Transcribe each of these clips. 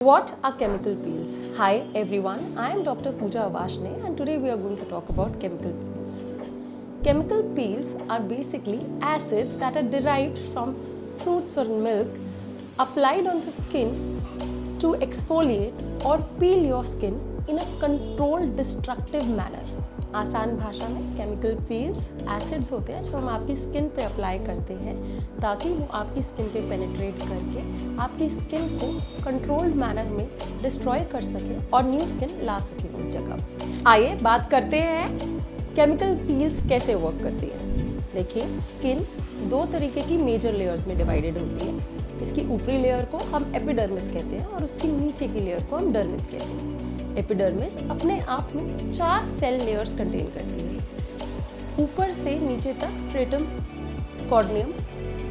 What are chemical peels? Hi everyone, I am Dr. Pooja Avashne and today we are going to talk about chemical peels. Chemical peels are basically acids that are derived from fruits or milk applied on the skin to exfoliate or peel your skin in a controlled destructive manner. आसान भाषा में chemical peels acids होते हैं जो हम आपकी skin पे apply करते हैं ताकि वो आपकी स्किन पे पेनिट्रेट करके आपकी स्किन को कंट्रोल्ड मैनर में डिस्ट्रॉय कर सके और न्यू स्किन ला सके उस जगह। आइए बात करते हैं केमिकल पील्स कैसे वर्क करती है। देखिए, स्किन दो तरीके की मेजर लेयर्स में डिवाइडेड होती है। इसकी ऊपरी लेयर को हम एपिडर्मिस कहते हैं और उसकी नीचे की लेयर को हम डर्मिस कहते हैं। एपिडर्मिस अपने आप में 4 सेल लेयर्स कंटेन करती है, ऊपर से नीचे तक स्ट्रेटम कॉर्नियम,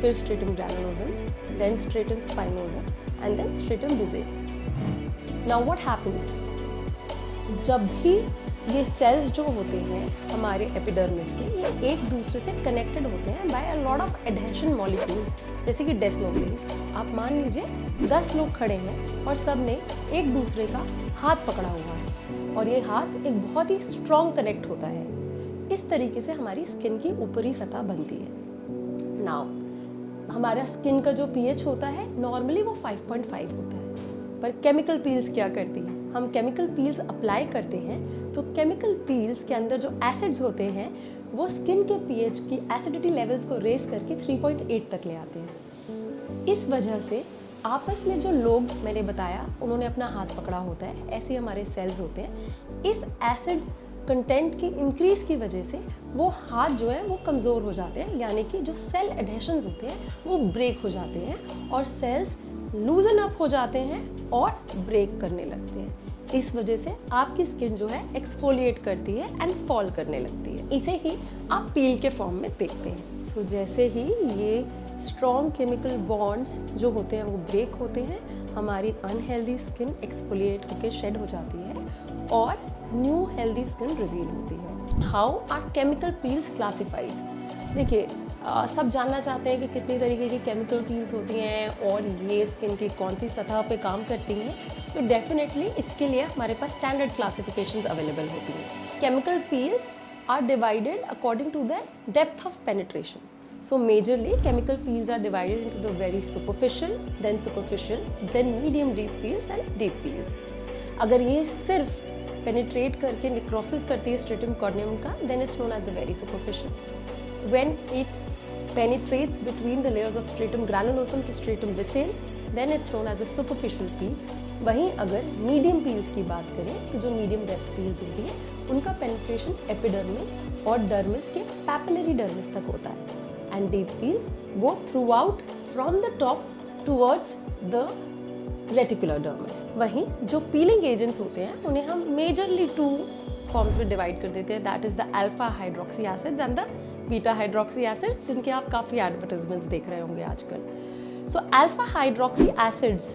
फिर stratum granulosum, then stratum spinosum and then stratum basale. Now what happens, जब भी ये सेल्स जो होते हैं हमारे एपिडर्मिस के, ये एक दूसरे से कनेक्टेड होते हैं by a lot of adhesion molecules, जैसे कि डेस्मोग्लिन्स। आप मान लीजिए 10 लोग खड़े हैं और सब ने एक दूसरे का हाथ पकड़ा हुआ है और ये हाथ एक बहुत ही स्ट्रॉन्ग कनेक्ट होता है। इस तरीके से हमारी स्किन की ऊपरी सतह बनती है। नाउ हमारा स्किन का जो पीएच होता है नॉर्मली वो 5.5 होता है, पर केमिकल पील्स क्या करती है, हम केमिकल पील्स अप्लाई करते हैं तो केमिकल पील्स के अंदर जो एसिड्स होते हैं वो स्किन के पीएच की एसिडिटी लेवल्स को रेस करके 3.8 तक ले आते हैं। इस वजह से आपस में जो लोग मैंने बताया उन्होंने अपना हाथ पकड़ा होता है, ऐसे हमारे सेल्स होते हैं। इस एसिड कंटेंट की इंक्रीज की वजह से वो हाथ जो है वो कमज़ोर हो जाते हैं, यानी कि जो सेल एडहेशंस होते हैं वो ब्रेक हो जाते हैं और सेल्स लूजन अप हो जाते हैं और ब्रेक करने लगते हैं। इस वजह से आपकी स्किन जो है एक्सफोलिएट करती है एंड फॉल करने लगती है। इसे ही आप पील के फॉर्म में देखते हैं। सो जैसे ही ये स्ट्रॉन्ग केमिकल बॉन्ड्स जो होते हैं वो ब्रेक होते हैं, हमारी अनहेल्दी स्किन एक्सफोलिएट होकर शेड हो जाती है और न्यू हेल्दी स्किन रिवील होती है। How are chemical peels classified? देखिए, सब जानना चाहते हैं कि कितनी तरीके की केमिकल पील्स होती हैं और ये स्किन की कौन सी सतह पे काम करती हैं। तो डेफिनेटली इसके लिए हमारे पास स्टैंडर्ड क्लासिफिकेशंस अवेलेबल होती हैं। Chemical peels are divided according to the depth of penetration. So majorly chemical peels are divided into the very superficial, then medium deep peels and deep peels. अगर ये सिर्फ penetrate करके necrosis करती है stratum corneum का, then it's known as the very superficial. When it penetrates between the layers of stratum granulosum to stratum basale, then it's known as the superficial peel. वहीं अगर medium peels की बात करें तो जो medium depth peels होती है उनका penetration epidermis और dermis के papillary dermis तक होता है। And deep peels go throughout from the top towards the reticular dermis. वहीं जो peeling agents होते हैं उन्हें हम majorly 2 forms में divide कर देते हैं, that is the alpha hydroxy acids and the beta hydroxy acids, जिनके आप काफ़ी advertisements देख रहे होंगे आजकल। So alpha hydroxy acids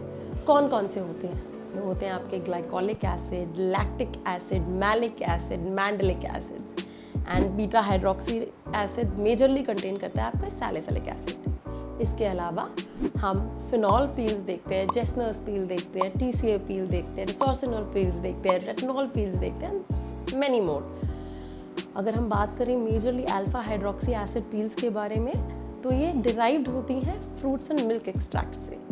कौन कौन से होते हैं? ये होते हैं आपके glycolic acid, lactic acid, malic acid, mandelic acids। And beta hydroxy acids majorly contain करता है आपका सैलिसिलिक एसिड। इसके अलावा हम फिनॉल पील्स देखते हैं, जेस्नर्स पील देखते हैं, टीसीए पील देखते हैं, रिसोर्सिनॉल पील्स देखते हैं, रेटिनॉल पील्स देखते हैं, मैनी मोर। अगर हम बात करें majorly alpha hydroxy acid peels के बारे में तो ये डिराइव्ड होती हैं फ्रूट्स एंड मिल्क एक्सट्रैक्ट से।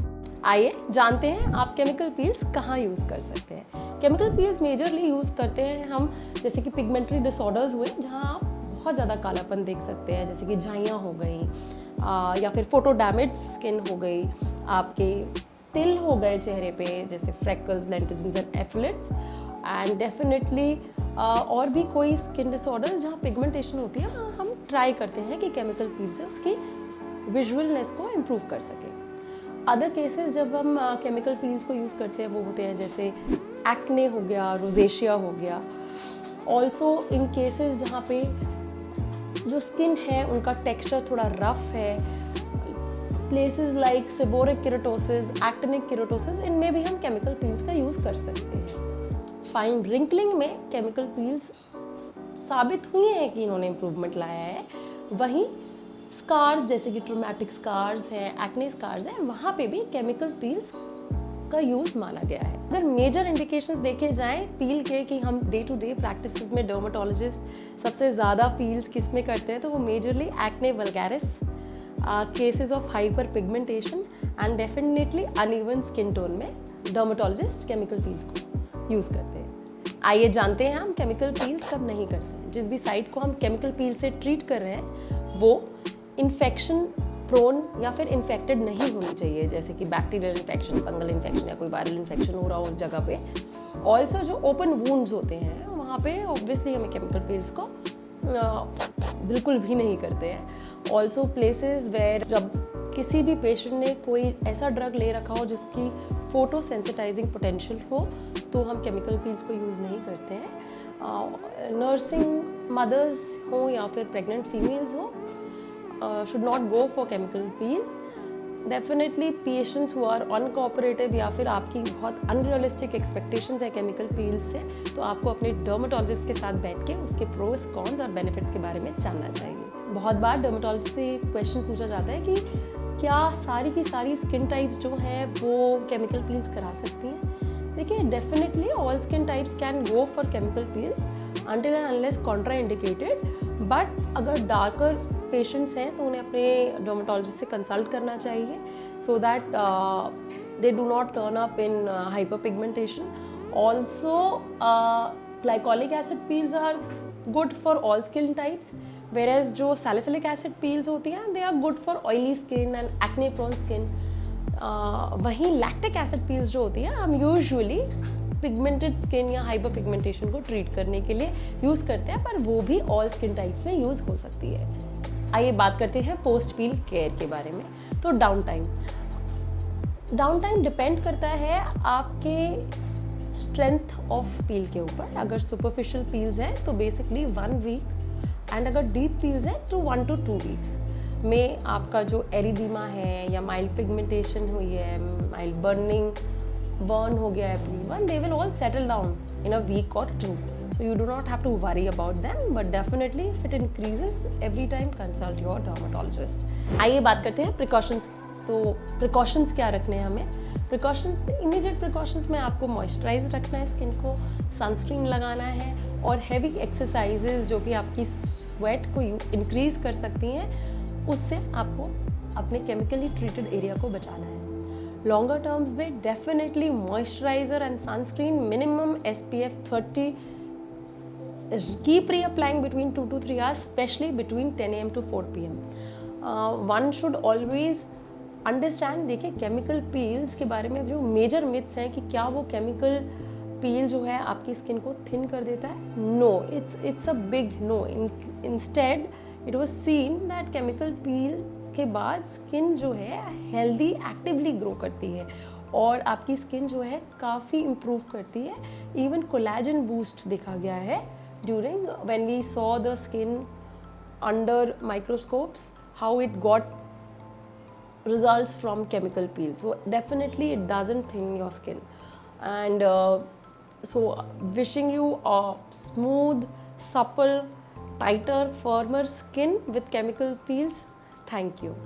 आइए जानते हैं आप केमिकल पील्स कहाँ यूज़ कर सकते हैं। केमिकल पील्स मेजरली यूज़ करते हैं हम जैसे कि पिगमेंटरी डिसऑर्डर्स हुए जहाँ आप बहुत ज़्यादा कालापन देख सकते हैं, जैसे कि झाइयाँ हो गई या फिर फोटो डैमेज स्किन हो गई, आपके तिल हो गए चेहरे पे जैसे freckles, लेंटिजन्स and affiliates, and definitely और भी कोई स्किन डिसऑर्डर्स जहाँ पिगमेंटेशन होती है, हम ट्राई करते हैं कि केमिकल पील से उसकी विजुअलनेस को इम्प्रूव कर सकें। अदर केसेस जब हम केमिकल पील्स को यूज़ करते हैं वो होते हैं जैसे एक्ने हो गया, रोजेशिया हो गया। ऑल्सो इन केसेस जहाँ पे जो स्किन है उनका टेक्सचर थोड़ा रफ है, places like seborrheic keratosis, actinic keratosis, इनमें भी हम केमिकल पील्स का यूज़ कर सकते हैं। फाइन रिंकलिंग में केमिकल पील्स साबित हुए हैं कि इन्होंने इम्प्रूवमेंट लाया है। वहीं स्कार्स जैसे कि ट्रोमैटिक स्कार्स हैं, एक्ने स्कार्स हैं, वहाँ पे भी केमिकल पील्स का यूज़ माना गया है। अगर मेजर इंडिकेशंस देखे जाएं पील के कि हम डे टू डे प्रैक्टिसेस में डर्माटोलॉजिस्ट सबसे ज़्यादा पील्स किस में करते हैं, तो वो majorly acne vulgaris, cases of hyper pigmentation and definitely uneven skin tone में डर्माटोलॉजिस्ट केमिकल पील्स को यूज़ करते हैं। आइए जानते हैं हम केमिकल पील्स कब नहीं करते हैं। जिस भी साइट को हम केमिकल पील से ट्रीट कर रहे हैं वो इन्फेक्शन प्रोन या फिर इन्फेक्टेड नहीं होनी चाहिए, जैसे कि बैक्टीरियल इन्फेक्शन, फंगल इन्फेक्शन या कोई वायरल इन्फेक्शन हो रहा हो उस जगह पे। ऑल्सो जो ओपन वूंड्स होते हैं वहाँ पे ऑब्वियसली हमें केमिकल पील्स को बिल्कुल भी नहीं करते हैं। ऑल्सो प्लेसेस वेयर जब किसी भी पेशेंट ने कोई ऐसा ड्रग ले रखा हो जिसकी फोटो सेंसिटाइजिंग पोटेंशियल हो तो हम केमिकल पील्स को यूज़ नहीं करते हैं। नर्सिंग मदर्स हो या फिर प्रेग्नेंट फीमेल्स हो should not go for chemical peel. Definitely patients who are uncooperative या फिर आपकी बहुत unrealistic expectations है chemical peel से, तो आपको अपने dermatologist के साथ बैठ के उसके pros, cons और benefits के बारे में जानना चाहिए। बहुत बार dermatologist से क्वेश्चन पूछा जाता है कि क्या सारी की सारी स्किन टाइप्स जो हैं वो केमिकल पील्स करा सकती हैं। देखिए definitely all skin types can go for chemical peels until and unless contraindicated, but अगर डार्कर पेशेंट्स हैं तो उन्हें अपने डर्माटोलॉजिस्ट से कंसल्ट करना चाहिए so that they do not turn up in hyper pigmentation. Also glycolic acid peels are good for all skin types, whereas जो salicylic acid peels होती हैं they are good for oily skin and acne prone skin. वहीं lactic acid peels जो होती हैं हम usually pigmented skin या hyper pigmentation को ट्रीट करने के लिए यूज़ करते हैं, पर वो भी ऑल स्किन टाइप में यूज़ हो सकती है। आइए बात करते हैं पोस्ट पील केयर के बारे में। तो डाउन टाइम डिपेंड करता है आपके स्ट्रेंथ ऑफ पील के ऊपर। अगर सुपरफिशियल पील्स हैं तो बेसिकली 1 वीक एंड अगर डीप पील्स हैं तो 1 to 2 वीक्स में आपका जो एरिदीमा है या माइल्ड पिगमेंटेशन हुई है, माइल्ड बर्न हो गया है peel one, they will all settle down in a week or 2. So you do not have to worry about them, but definitely if it increases, every time consult your dermatologist. आइए बात करते हैं precautions. तो precautions क्या रखने हैं हमें? Precautions, immediate precautions में आपको मॉइस्चराइज रखना है स्किन को, सनस्क्रीन लगाना है और हैवी एक्सरसाइजेज जो कि आपकी स्वेट को इंक्रीज कर सकती हैं उससे आपको अपने केमिकली ट्रीटेड एरिया को बचाना है। लॉन्गर टर्म्स में definitely moisturiser and sunscreen minimum SPF 30 keep reapplying between 2 to 3 hours, especially between 10 AM to 4 PM. One should always understand, देखिए केमिकल पील्स के बारे में जो मेजर मिथ्स हैं कि क्या वो केमिकल पील जो है आपकी स्किन को थिन कर देता है। No, it's a big no. Instead it was seen that chemical peel के बाद स्किन जो है हेल्दी एक्टिवली ग्रो करती है और आपकी स्किन जो है काफ़ी इम्प्रूव करती है। इवन कोलेजन बूस्ट देखा गया है during when we saw the skin under microscopes how it got results from chemical peel. So definitely it doesn't thin your skin, and so wishing you a smooth, supple, tighter, firmer skin with chemical peels. Thank you.